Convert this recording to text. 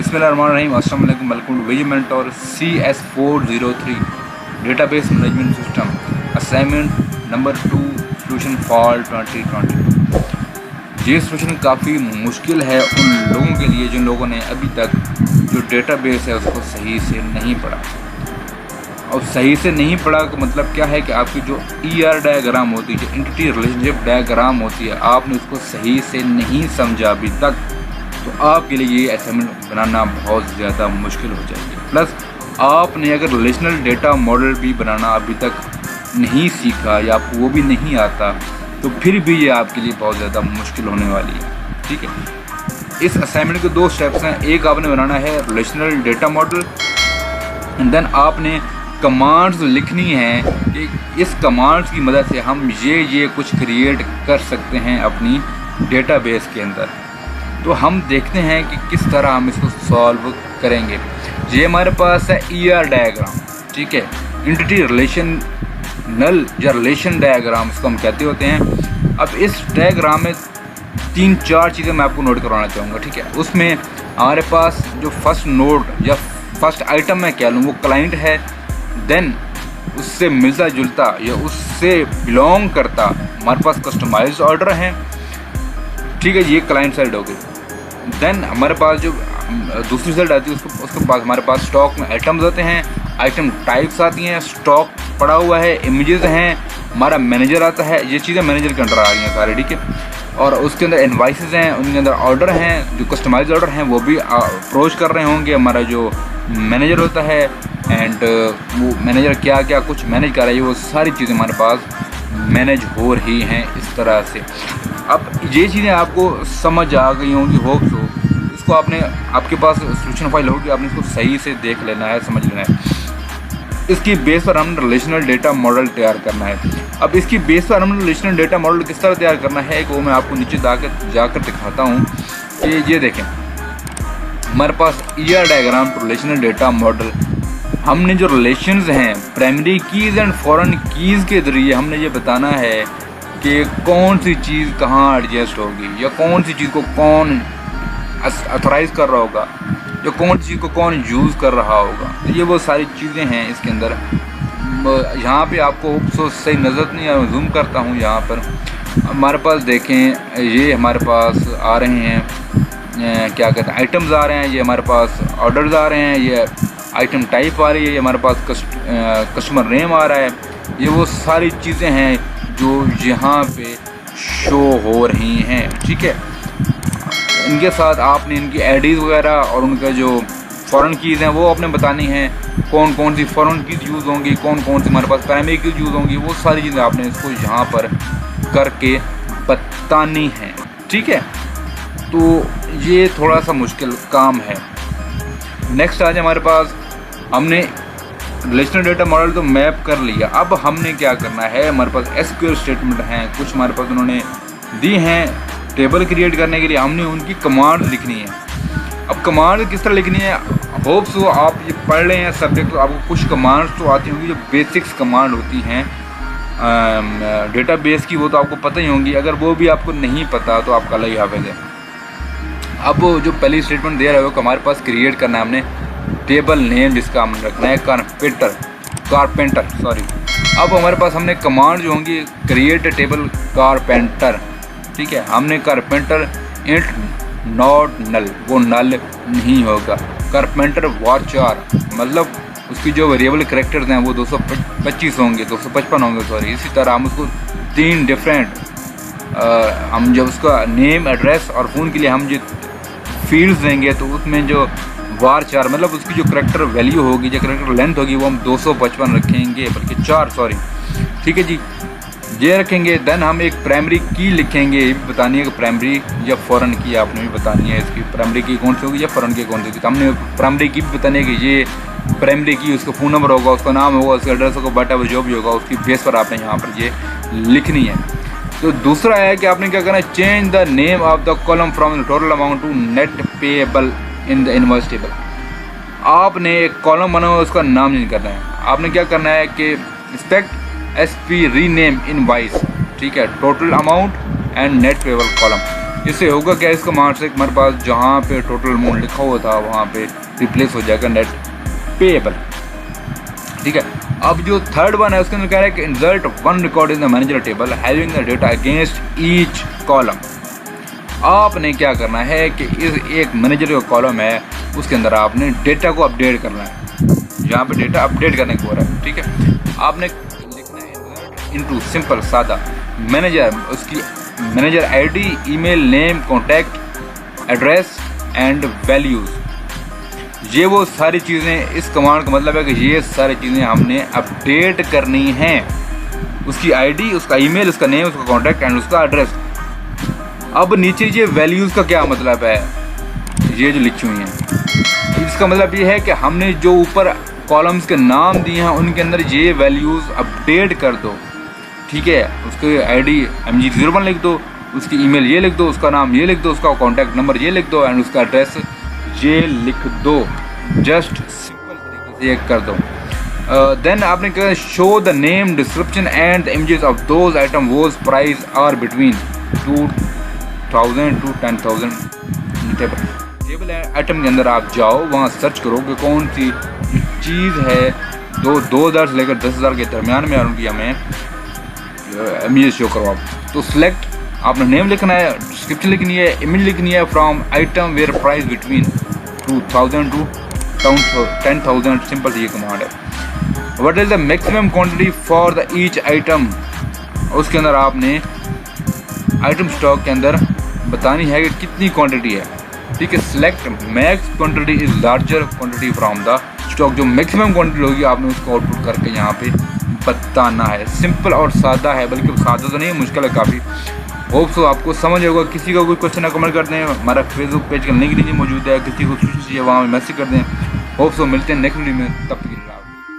बिस्मिल्लाहिर्रहमानिर्रहीम, अस्सलाम वालेकुम, welcome to Vijay mentor CS403 database management system assignment number 2 solution for 2022। ये सोल्यूशन काफ़ी मुश्किल है उन लोगों के लिए जिन लोगों ने अभी तक जो डेटाबेस है उसको सही से नहीं पढ़ा। और सही से नहीं पढ़ा का मतलब क्या है कि आपकी जो ER डायग्राम होती है, जो एंटिटी रिलेशनशिप डायग्राम होती है, आपने उसको सही से नहीं समझा अभी तक, तो आपके लिए ये असाइनमेंट बनाना बहुत ज़्यादा मुश्किल हो जाएगी। प्लस आपने अगर रिलेशनल डेटा मॉडल भी बनाना अभी तक नहीं सीखा या आपको वो भी नहीं आता, तो फिर भी ये आपके लिए बहुत ज़्यादा मुश्किल होने वाली है। ठीक है, इस असाइनमेंट के 2 स्टेप्स हैं। एक आपने बनाना है relational data model, and then आपने कमांड्स लिखनी है कि इस कमांड्स की मदद से हम ये कुछ क्रिएट कर सकते हैं अपनी डेटाबेस के अंदर। तो हम देखते हैं कि किस तरह हम इसको सॉल्व करेंगे। ये हमारे पास है ER डायग्राम, ठीक है, एंटिटी रिलेशनल या रिलेशन डायग्राम इसको हम कहते होते हैं। अब इस डायग्राम में 3-4 चीज़ें मैं आपको नोट करवाना चाहूँगा। ठीक है, उसमें हमारे पास जो फर्स्ट नोड या फर्स्ट आइटम मैं कह लूँ वो क्लाइंट है, देन उससे मिलता जुलता या उससे बिलोंग करता हमारे पास कस्टमाइज्ड ऑर्डर है। ठीक है, ये क्लाइंट साइड हो गई। देन हमारे पास जो दूसरी साइड आती है उसके पास हमारे पास स्टॉक में आइटम्स आते हैं, आइटम टाइप्स आती हैं, स्टॉक पड़ा हुआ है, इमेजेस हैं, हमारा मैनेजर आता है। ये चीज़ें मैनेजर के अंडर आ रही हैं सारी। ठीक है, और उसके अंदर इनवाइसेस हैं, उनके अंदर ऑर्डर हैं, जो कस्टमाइज्ड ऑर्डर हैं वो भी अप्रोच कर रहे होंगे हमारा जो मैनेजर होता है। एंड वो मैनेजर क्या क्या कुछ मैनेज कर रहा है, वो सारी चीज़ें हमारे पास मैनेज हो रही हैं इस तरह से। अब ये चीज़ें आपको समझ आ गई होंगी, होप सो। इसको आपके पास सोल्यूशन फाइल होगी, आपने इसको सही से देख लेना है, समझ लेना है। इसकी बेस पर हम रिलेशनल डेटा मॉडल तैयार करना है। अब इसकी बेस पर हम रिलेशनल डेटा मॉडल किस तरह तैयार करना है वो मैं आपको नीचे जाकर दिखाता हूँ। कि ये देखें, हमारे पास ER diagram relational data model, हमने जो रिलेशंस हैं primary keys and foreign keys के ज़रिए हमने ये बताना है कि कौन सी चीज़ कहाँ एडजस्ट होगी, या कौन सी चीज़ को कौन अथोराइज़ कर रहा होगा, या कौन सी चीज़ को कौन यूज़ कर रहा होगा। तो ये वो सारी चीज़ें हैं इसके अंदर। यहाँ पे आपको सही नज़र नहीं आ रहा, जूम करता हूँ। यहाँ पर हमारे पास देखें, ये हमारे पास आ रहे हैं क्या कहते हैं, आइटम्स आ रहे हैं, ये हमारे पास ऑर्डर्स आ रहे हैं, ये आइटम टाइप आ रही है, ये हमारे पास कस्टमर नेम आ रहा है। ये वो सारी चीज़ें हैं जो यहाँ पे शो हो रही हैं। ठीक है, इनके साथ आपने इनकी आईडीज़ वगैरह और उनका जो फॉरेन कीज़ हैं वो आपने बतानी हैं, कौन कौन सी फॉरेन कीज़ यूज़ होंगी, कौन कौन सी हमारे पास प्राइमरी कीज़ यूज़ होंगी, वो सारी चीज़ें आपने इसको यहाँ पर करके बतानी हैं। ठीक है, तो ये थोड़ा सा मुश्किल काम है। नेक्स्ट आज हमारे पास हमने रिलेशनल डेटा मॉडल तो मैप कर लिया। अब हमने क्या करना है, हमारे पास SQL स्टेटमेंट हैं, कुछ हमारे पास उन्होंने दी हैं टेबल क्रिएट करने के लिए, हमने उनकी कमांड लिखनी है। अब कमांड किस तरह लिखनी है, होप्स हो आप ये पढ़ रहे हैं सब्जेक्ट, तो आपको कुछ कमांड्स तो आती होंगी जो बेसिक्स कमांड होती हैं डेटाबेस की, वो तो आपको पता ही होंगी। अगर वो भी आपको नहीं पता तो आपका अलग ही हाफिज़ है। अब जो पहली स्टेटमेंट दे रहा है वो हमारे पास क्रिएट करना है हमने टेबल नेम, जिसका हमने रखना है कारपेंटर सॉरी। अब हमारे पास हमने कमांड जो होंगी क्रिएट टेबल कारपेंटर। ठीक है, हमने कारपेंटर इंट नॉट नल, वो नल नहीं होगा। कारपेंटर वारचार, मतलब उसकी जो वेरिएबल कैरेक्टर्स हैं वो 225 होंगे, 255 होंगे सॉरी। इसी तरह हम उसको 3 डिफरेंट हम जब उसका नेम, एड्रेस और फ़ोन के लिए हम जो फील्ड्स देंगे, तो उसमें जो वारचार मतलब उसकी जो करेक्टर वैल्यू होगी, जो करेक्टर लेंथ होगी, वो हम 255 रखेंगे, बल्कि 4 सॉरी। ठीक है जी, ये रखेंगे। देन हम एक प्राइमरी की लिखेंगे, ये भी बतानी है कि प्राइमरी या फॉरेन की आपने भी बतानी है, इसकी प्राइमरी की कौन सी होगी या फॉरेन की कौन सी होगी। तो हमने प्राइमरी की भी बतानी है कि ये प्राइमरी की, उसका फ़ोन नंबर होगा, उसका नाम होगा, उसका एड्रेस होगा, बट अब जो भी होगा उसकी बेस पर आपने यहाँ पर ये लिखनी है। तो दूसरा है कि आपने क्या करना है, change the name of the column from the total amount to net payable in the invoice table. आपने एक कॉलम बना हुआ है, उसका नाम चेंज करना है। आपने क्या करना है कि एक्सपेक्ट SP रीनेम इनवॉइस, ठीक है, total amount and net payable column. इससे होगा क्या, इस कमांड से हमारे पास जहाँ पे टोटल अमाउंट लिखा हुआ था वहाँ पे रिप्लेस हो जाएगा नेट पेएबल। ठीक है, अब जो थर्ड वन है उसके अंदर कह रहा है कि insert one record in the manager table having the data against each column. आपने क्या करना है कि इस एक मैनेजर जो कॉलम है उसके अंदर आपने डेटा को अपडेट करना है, यहाँ पे डेटा अपडेट करने को हो रहा है। ठीक है, आपने लिखना है इनटू सिंपल सादा मैनेजर, उसकी manager ID, email name, contact address and values. ये वो सारी चीज़ें, इस कमांड का मतलब है कि ये सारी चीज़ें हमने अपडेट करनी हैं। उसकी आईडी, उसका ईमेल, उसका नेम, उसका कॉन्टैक्ट एंड उसका एड्रेस। अब नीचे ये वैल्यूज़ का क्या मतलब है, ये जो लिखी हुई हैं इसका मतलब ये है कि हमने जो ऊपर कॉलम्स के नाम दिए हैं उनके अंदर ये वैल्यूज़ अपडेट कर दो। ठीक है, उसके आईडी MG01 लिख दो, उसकी ईमेल ये लिख दो, उसका नाम ये लिख दो, उसका कॉन्टैक्ट नंबर ये लिख दो एंड उसका एड्रेस ये लिख दो। जस्ट सिंपल तरीके से ये कर दो। देन आपने कहा show the name, description and the images of those item whose price are between 2000 to 10,000। Table item के अंदर आप जाओ, वहाँ सर्च करो कि कौन सी चीज़ है 2000 से लेकर 10,000 के दरमियान में, और उनकी हमें इमेज शो करवाओ। तो सिलेक्ट, आपने नेम लिखना है, डिस्क्रिप्शन लिखनी है, इमेज लिखनी है from item where price between 2000 to 10,000। Simple ये कमांड है। What is the maximum quantity for the each item, उसके अंदर आपने आइटम स्टॉक के अंदर बतानी है कि कितनी क्वांटिटी है। ठीक है, select max quantity is larger quantity from the stock. जो मैक्सिमम क्वांटिटी होगी आपने उसको आउटपुट करके यहाँ पे बताना है। सिंपल और सादा है, बल्कि सादा तो नहीं, मुश्किल है काफ़ी। होप सो आपको समझ होगा। किसी का कोई क्वेश्चन है कमेंट कर दें, हमारा फेसबुक पेज का लिंक नीचे मौजूद है, किसी को कुछ चाहिए वहाँ मैसेज कर दें। होप सो मिलते हैं नेक्स्ट वीडियो में, तब तक